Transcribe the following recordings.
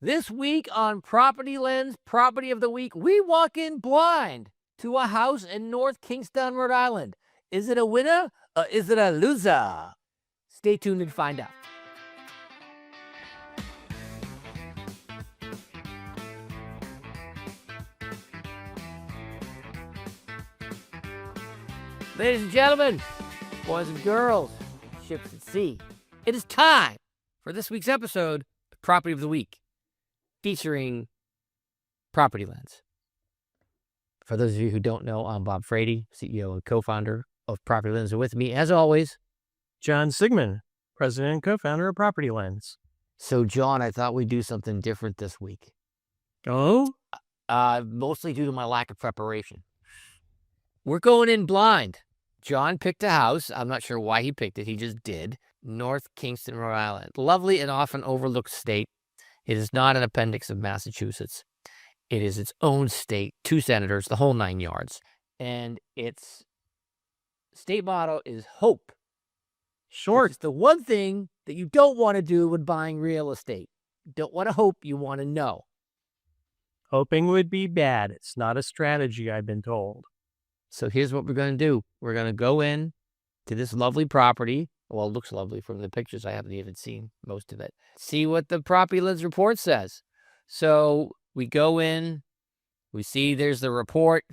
This week on PropertyLens Property of the Week, we walk in blind to a house in North Kingstown, Rhode Island. Is it a winner or is it a loser? Stay tuned and find out. Ladies and gentlemen, boys and girls, ships at sea, it is time for this week's episode of Property of the Week, featuring PropertyLens. For those of you who don't know, I'm Bob Frady, CEO and co-founder of PropertyLens. And with me, as always, John Siegman, president and co-founder of PropertyLens. So, John, I thought we'd do something different this week. Oh? Mostly due to my lack of preparation. We're going in blind. John picked a house. I'm not sure why he picked it. He just did. North Kingstown, Rhode Island. Lovely and often overlooked state. It is not an appendix of Massachusetts. It is its own state, 2 senators, the whole 9 yards. And its state motto is hope. Short. It's the one thing that you don't want to do when buying real estate. You don't want to hope, you want to know. Hoping would be bad. It's not a strategy, I've been told. So here's what we're going to do. We're going to go in to this lovely property. Well, it looks lovely from the pictures. I haven't even seen most of it. See what the PropertyLens report says. So we go in, we see there's the report.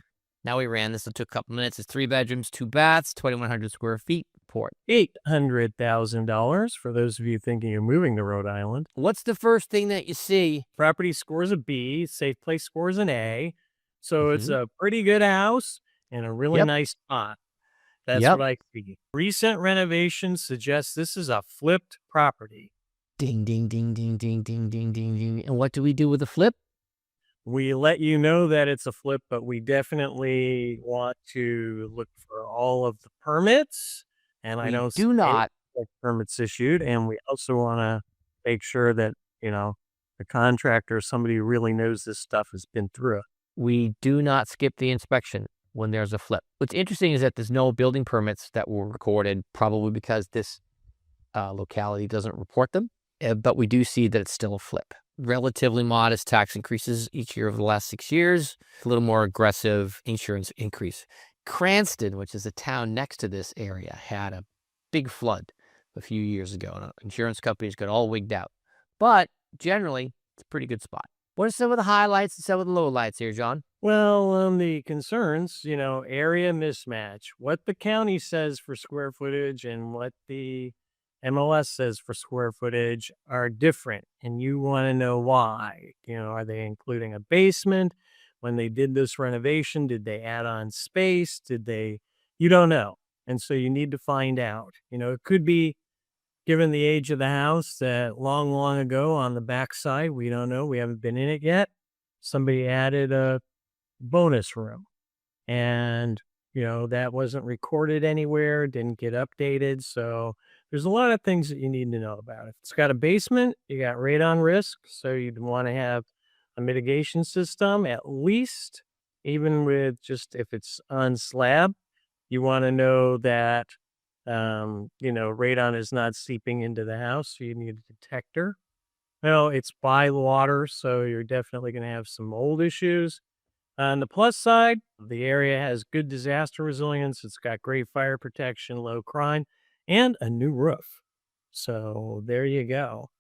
Now we ran this. It took a couple minutes. It's 3 bedrooms, 2 baths, 2,100 square feet report. $800,000 for those of you thinking you're moving to Rhode Island. What's the first thing that you see? Property scores a B, Safe Place scores an A. So it's a pretty good house and a really nice spot. That's what I see. Recent renovations suggest this is a flipped property. Ding, ding, ding, ding, ding, ding, ding, ding, ding. And what do we do with the flip? We let you know that it's a flip, but we definitely want to look for all of the permits. And I know do not permits issued. And we also want to make sure that, the contractor, somebody who really knows this stuff, has been through it. We do not skip the inspection when there's a flip. What's interesting is that there's no building permits that were recorded, probably because this locality doesn't report them. But we do see that it's still a flip. Relatively modest tax increases each year over the last 6 years. A little more aggressive insurance increase. Cranston, which is a town next to this area, had a big flood a few years ago, and insurance companies got all wigged out. But generally, it's a pretty good spot. What are some of the highlights and some of the lowlights here, John? Well, the concerns, area mismatch. What the county says for square footage and what the MLS says for square footage are different, and you want to know why. Are they including a basement? When they did this renovation, did they add on space? You don't know. And so you need to find out. It could be, given the age of the house, that long, long ago on the backside, we don't know. We haven't been in it yet. Somebody added a bonus room, and that wasn't recorded anywhere, didn't get updated. So there's a lot of things that you need to know about. If it's got a basement, you got radon risk, so you'd want to have a mitigation system, at least, even with just if it's on slab. You want to know that radon is not seeping into the house, so you need a detector. Well, it's by water, so you're definitely going to have some mold issues. On the plus side, the area has good disaster resilience. It's got great fire protection, low crime, and a new roof. So there you go.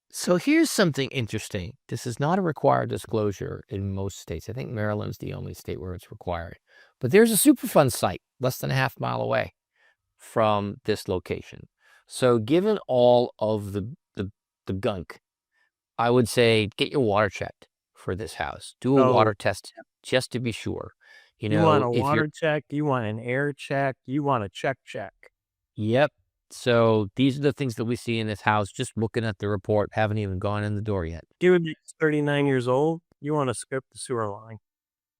So here's something interesting. This is not a required disclosure in most states. I think Maryland's the only state where it's required. But there's a Superfund site less than a half mile away from this location. So given all of the gunk, I would say get your water checked for this house. Do a water test just to be sure. You want a water check, you want an air check, you want a check. Yep. So these are the things that we see in this house, just looking at the report, haven't even gone in the door yet. Given it's 39 years old, you want to scope the sewer line.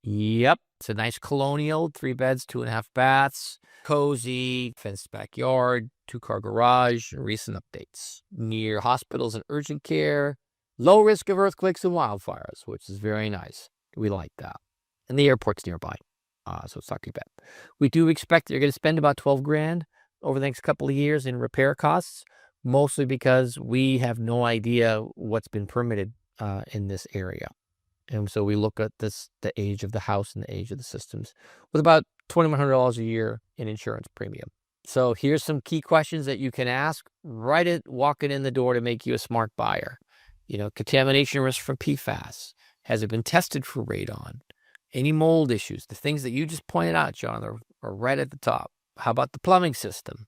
Yep. It's a nice colonial, 3 beds, 2.5 baths, cozy, fenced backyard, 2-car garage, recent updates. Near hospitals and urgent care, low risk of earthquakes and wildfires, which is very nice. We like that. And the airport's nearby, so it's not too bad. We do expect they're going to spend about $12,000 over the next couple of years in repair costs, mostly because we have no idea what's been permitted in this area. And so we look at the age of the house and the age of the systems with about $2,100 a year in insurance premium. So here's some key questions that you can ask right walking in the door to make you a smart buyer. Contamination risk from PFAS. Has it been tested for radon? Any mold issues? The things that you just pointed out, John, are right at the top. How about the plumbing system?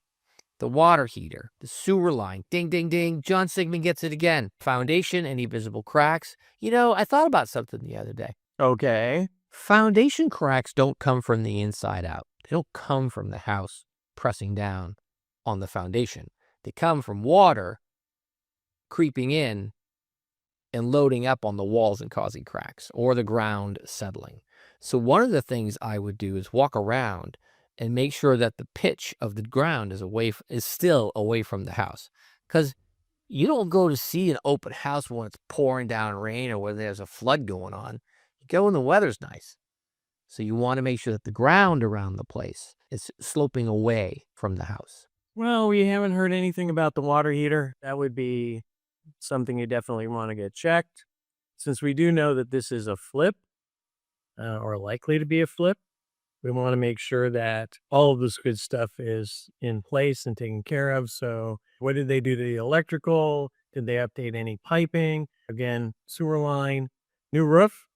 The water heater, the sewer line, ding, ding, ding. John Siegman gets it again. Foundation, any visible cracks. I thought about something the other day. Okay. Foundation cracks don't come from the inside out. They don't come from the house pressing down on the foundation. They come from water creeping in and loading up on the walls and causing cracks, or the ground settling. So one of the things I would do is walk around and make sure that the pitch of the ground is still away from the house. Because you don't go to see an open house when it's pouring down rain or when there's a flood going on. You go when the weather's nice. So you want to make sure that the ground around the place is sloping away from the house. Well, we haven't heard anything about the water heater. That would be something you definitely want to get checked. Since we do know that this is a flip, or likely to be a flip, we want to make sure that all of this good stuff is in place and taken care of. So what did they do to the electrical? Did they update any piping? Again, sewer line, new roof,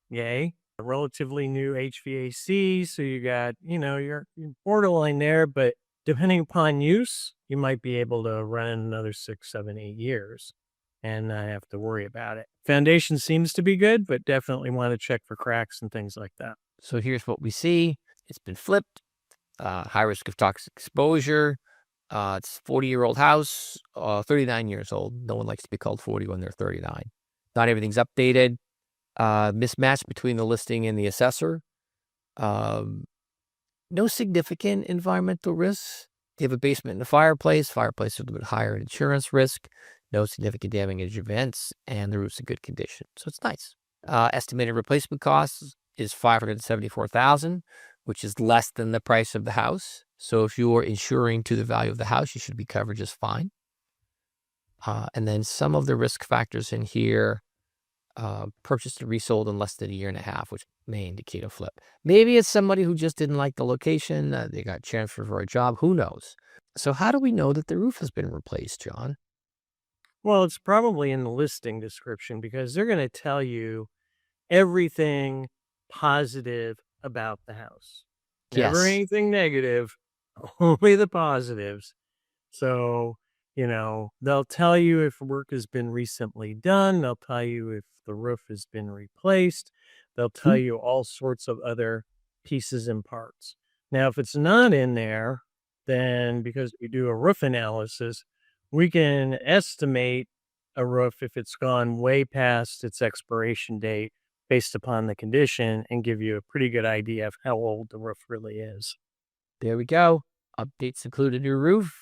yay. A relatively new HVAC. So you got, your borderline there, but depending upon use, you might be able to run another 6, 7, 8 years and not have to worry about it. Foundation seems to be good, but definitely want to check for cracks and things like that. So here's what we see. It's been flipped, high risk of toxic exposure. It's a 40-year-old house, 39 years old. No one likes to be called 40 when they're 39. Not everything's updated. Mismatch between the listing and the assessor. No significant environmental risks. You have a basement and a fireplace. Fireplace is a little bit higher insurance risk. No significant damage events, and the roof's in good condition. So it's nice. Estimated replacement costs is $574,000, which is less than the price of the house. So if you're insuring to the value of the house, you should be covered just fine. And then some of the risk factors in here, purchased and resold in less than a year and a half, which may indicate a flip. Maybe it's somebody who just didn't like the location. They got transferred for a job. Who knows? So how do we know that the roof has been replaced, John? Well, it's probably in the listing description because they're going to tell you everything positive about the house. Never Yes. anything negative, only the positives. So, they'll tell you if work has been recently done. They'll tell you if the roof has been replaced. They'll tell you all sorts of other pieces and parts. Now, if it's not in there, then because we do a roof analysis, we can estimate a roof if it's gone way past its expiration date based upon the condition and give you a pretty good idea of how old the roof really is. There we go. Updates include a new roof,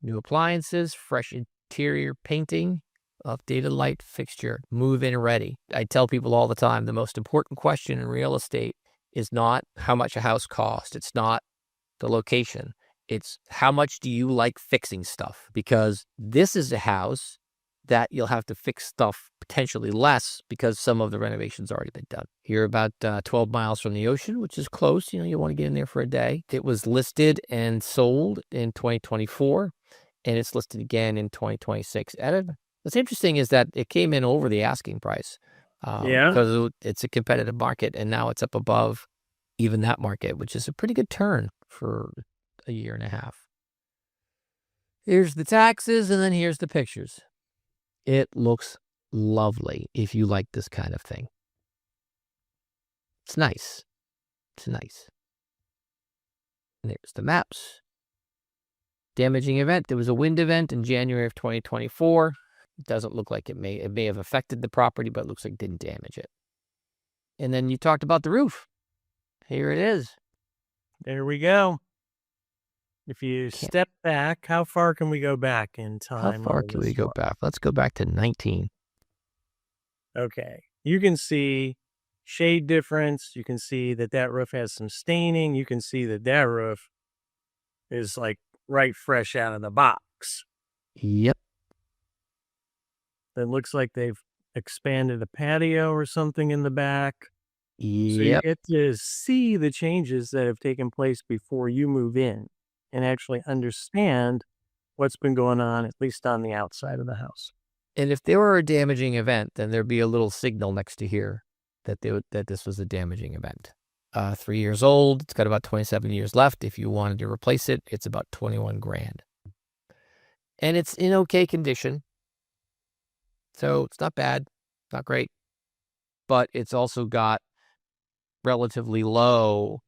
new appliances, fresh interior painting, updated light fixture, move-in ready. I tell people all the time, the most important question in real estate is not how much a house costs. It's not the location. It's how much do you like fixing stuff? Because this is a house that you'll have to fix stuff potentially less because some of the renovation's already been done. You're about 12 miles from the ocean, which is close. You want to get in there for a day. It was listed and sold in 2024, and it's listed again in 2026. And what's interesting is that it came in over the asking price because it's a competitive market, and now it's up above even that market, which is a pretty good turn for a year and a half. Here's the taxes, and then here's the pictures. It looks lovely if you like this kind of thing. It's nice. It's nice. And there's the maps. Damaging event. There was a wind event in January of 2024. It doesn't look like it may have affected the property, but it looks like it didn't damage it. And then you talked about the roof. Here it is. There we go. If you step back, how far can we go back in time? How far can we go back? Let's go back to 19. Okay. You can see shade difference. You can see that roof has some staining. You can see that roof is like right fresh out of the box. Yep. It looks like they've expanded a patio or something in the back. So you Yep. get to see the changes that have taken place before you move in and actually understand what's been going on, at least on the outside of the house. And if there were a damaging event, then there'd be a little signal next to here that that this was a damaging event. 3 years old. It's got about 27 years left. If you wanted to replace it, it's about 21 grand. And it's in okay condition. So it's not bad, not great, but it's also got relatively low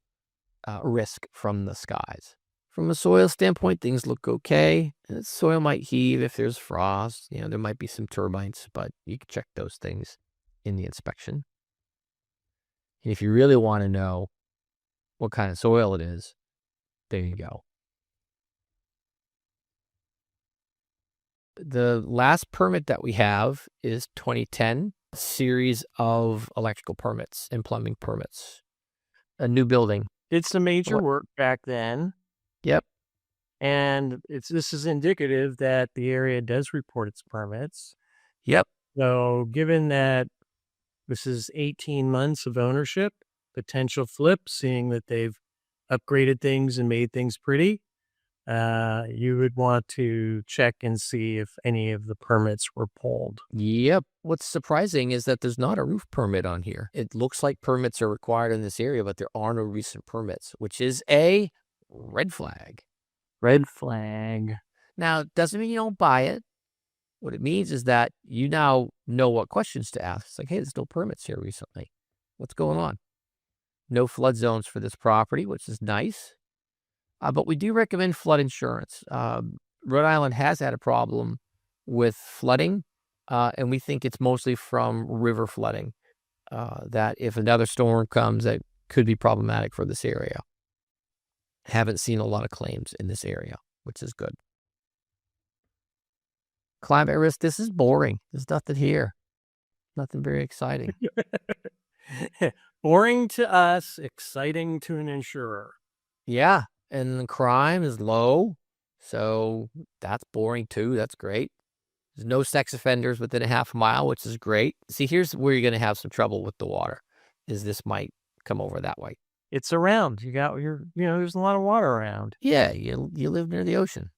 risk from the skies. From a soil standpoint, things look okay. The soil might heave if there's frost. There might be some termites, but you can check those things in the inspection. And if you really want to know what kind of soil it is, there you go. The last permit that we have is 2010, a series of electrical permits and plumbing permits. A new building. Did some major What? work back then. Yep. And this is indicative that the area does report its permits. Yep. So given that this is 18 months of ownership, potential flip, seeing that they've upgraded things and made things pretty, you would want to check and see if any of the permits were pulled. Yep. What's surprising is that there's not a roof permit on here. It looks like permits are required in this area, but there are no recent permits, which is a red flag. Red flag. Now, it doesn't mean you don't buy it. What it means is that you now know what questions to ask. It's like, hey, there's no permits here recently. What's going on? No flood zones for this property, which is nice. But we do recommend flood insurance. Rhode Island has had a problem with flooding, and we think it's mostly from river flooding, that if another storm comes, that could be problematic for this area. Haven't seen a lot of claims in this area, which is good. Climate risk, this is boring. There's nothing here. Nothing very exciting. Boring to us, exciting to an insurer. Yeah, and the crime is low, so that's boring too. That's great. There's no sex offenders within a half mile, which is great. See, here's where you're going to have some trouble with the water, is this might come over that way. It's around. There's a lot of water around. Yeah, you live near the ocean.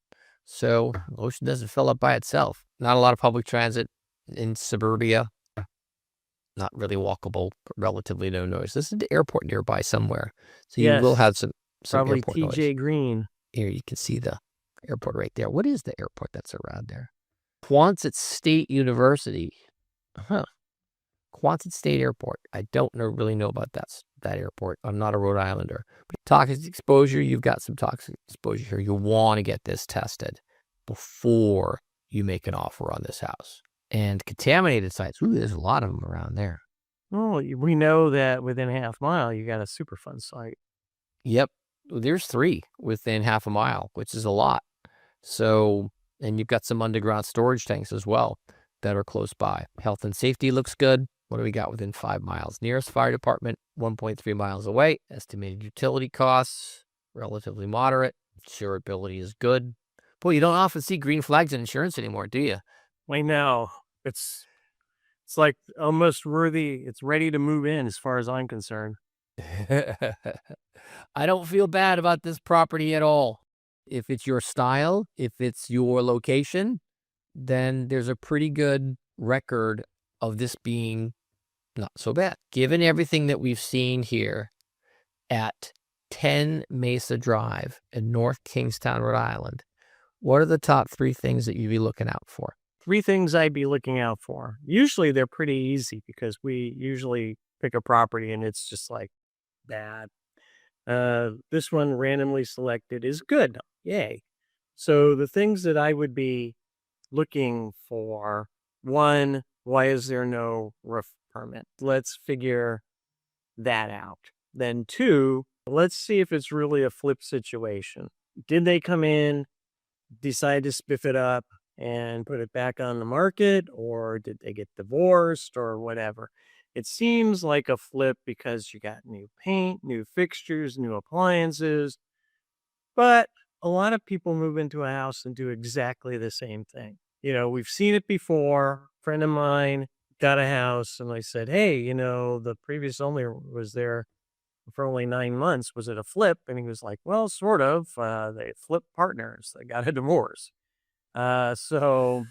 So the ocean doesn't fill up by itself. Not a lot of public transit in suburbia. Not really walkable, but relatively no noise. This is the airport nearby somewhere. So you will have some probably airport TJ noise. Green. Here, you can see the airport right there. What is the airport that's around there? Quonset State University. Quonset State Airport. I don't really know about that airport. I'm not a Rhode Islander. But toxic exposure, you've got some toxic exposure here. You want to get this tested before you make an offer on this house. And contaminated sites. Ooh, there's a lot of them around there. Oh, we know that within a half mile, you got a Superfund site. Yep. There's 3 within half a mile, which is a lot. So, and you've got some underground storage tanks as well that are close by. Health and safety looks good. What do we got within 5 miles? Nearest fire department, 1.3 miles away. Estimated utility costs, relatively moderate. Insurability is good. Boy, you don't often see green flags in insurance anymore, do you? I know. It's like almost worthy. It's ready to move in as far as I'm concerned. I don't feel bad about this property at all. If it's your style, if it's your location, then there's a pretty good record of this being not so bad. Given everything that we've seen here at 10 Mesa Drive in North Kingstown, Rhode Island, what are the top 3 things that you'd be looking out for? 3 things I'd be looking out for. Usually they're pretty easy because we usually pick a property and it's just like bad. This one randomly selected is good. Yay. So the things that I would be looking for, 1, why is there no roof permit? Let's figure that out. Then 2, let's see if it's really a flip situation. Did they come in, decide to spiff it up and put it back on the market, or did they get divorced or whatever? It seems like a flip because you got new paint, new fixtures, new appliances, but a lot of people move into a house and do exactly the same thing. We've seen it before. A friend of mine got a house and I said, hey, the previous owner was there for only 9 months. Was it a flip? And he was like, well, sort of. They flipped partners. They got a divorce. So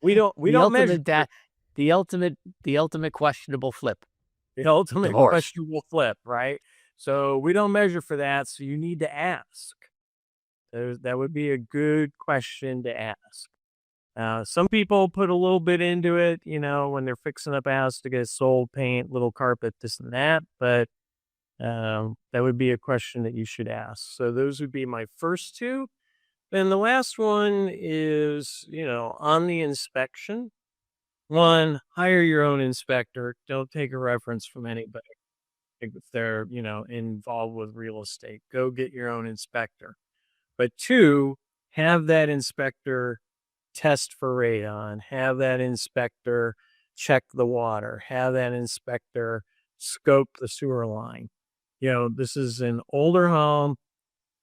we The don't measure ultimate for that the ultimate questionable flip. the ultimate Divorce. questionable flip, right? So we don't measure for that. So you need to ask. That would be a good question to ask. Some people put a little bit into it, when they're fixing up a house to get sold, paint, little carpet, this and that. But that would be a question that you should ask. So those would be my first two. And the last one is, on the inspection. One, hire your own inspector. Don't take a reference from anybody if they're, involved with real estate. Go get your own inspector. But two, have that inspector test for radon, have that inspector check the water, have that inspector scope the sewer line. This is an older home.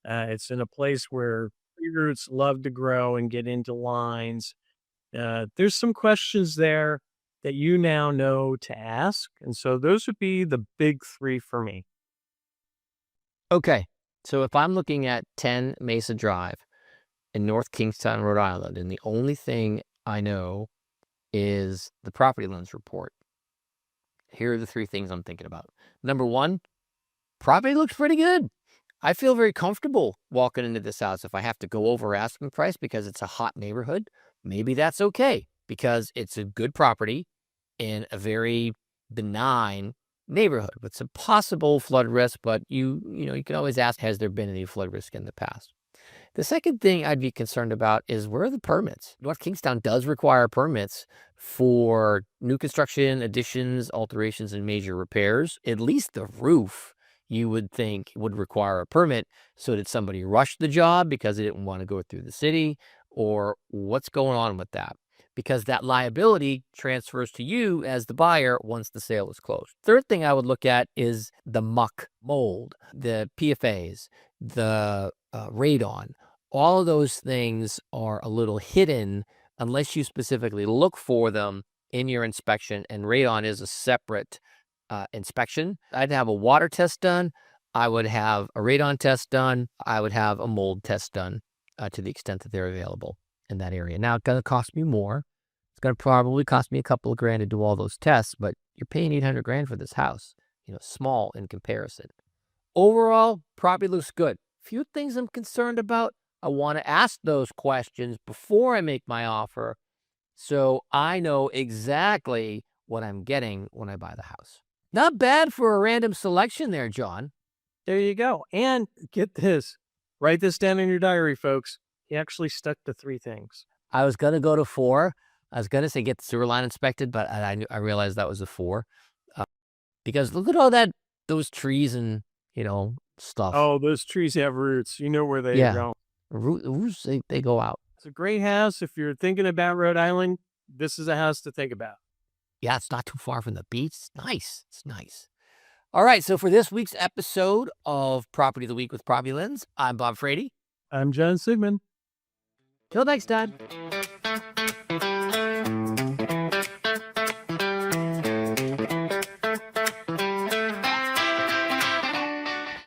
It's in a place where tree roots love to grow and get into lines. There's some questions there that you now know to ask. And so those would be the big three for me. Okay, so if I'm looking at 10 Mesa Drive in North Kingstown, Rhode Island, and the only thing I know is the PropertyLens report, here are the three things I'm thinking about. Number one, property looks pretty good. I feel very comfortable walking into this house. If I have to go over asking price because it's a hot neighborhood, maybe that's okay because it's a good property in a very benign neighborhood with some possible flood risk, but you can always ask, has there been any flood risk in the past? The second thing I'd be concerned about is where are the permits? North Kingstown does require permits for new construction, additions, alterations, and major repairs. At least the roof, you would think, would require a permit. So did somebody rush the job because they didn't want to go through the city? Or what's going on with that? Because that liability transfers to you as the buyer once the sale is closed. Third thing I would look at is the muck, mold, the PFAs, the radon. All of those things are a little hidden unless you specifically look for them in your inspection, and radon is a separate inspection. I'd have a water test done. I would have a radon test done. I would have a mold test done to the extent that they're available in that area. Now, it's going to cost me more. It's going to probably cost me a couple of grand to do all those tests, but you're paying 800 grand for this house, small in comparison. Overall, property looks good. Few things I'm concerned about. I want to ask those questions before I make my offer so I know exactly what I'm getting when I buy the house. Not bad for a random selection there, John. There you go. And get this, write this down in your diary, folks. He actually stuck to 3 things. I was going to go to 4. I was going to say get the sewer line inspected, but I realized that was a 4. Because look at all those trees and, stuff. Oh, those trees have roots. You know where they go. Roots, they go out. It's a great house. If you're thinking about Rhode Island, this is a house to think about. Yeah, it's not too far from the beach. It's nice. It's nice. All right, so for this week's episode of Property of the Week with PropertyLens, I'm Bob Frady. I'm John Siegman. Till next time.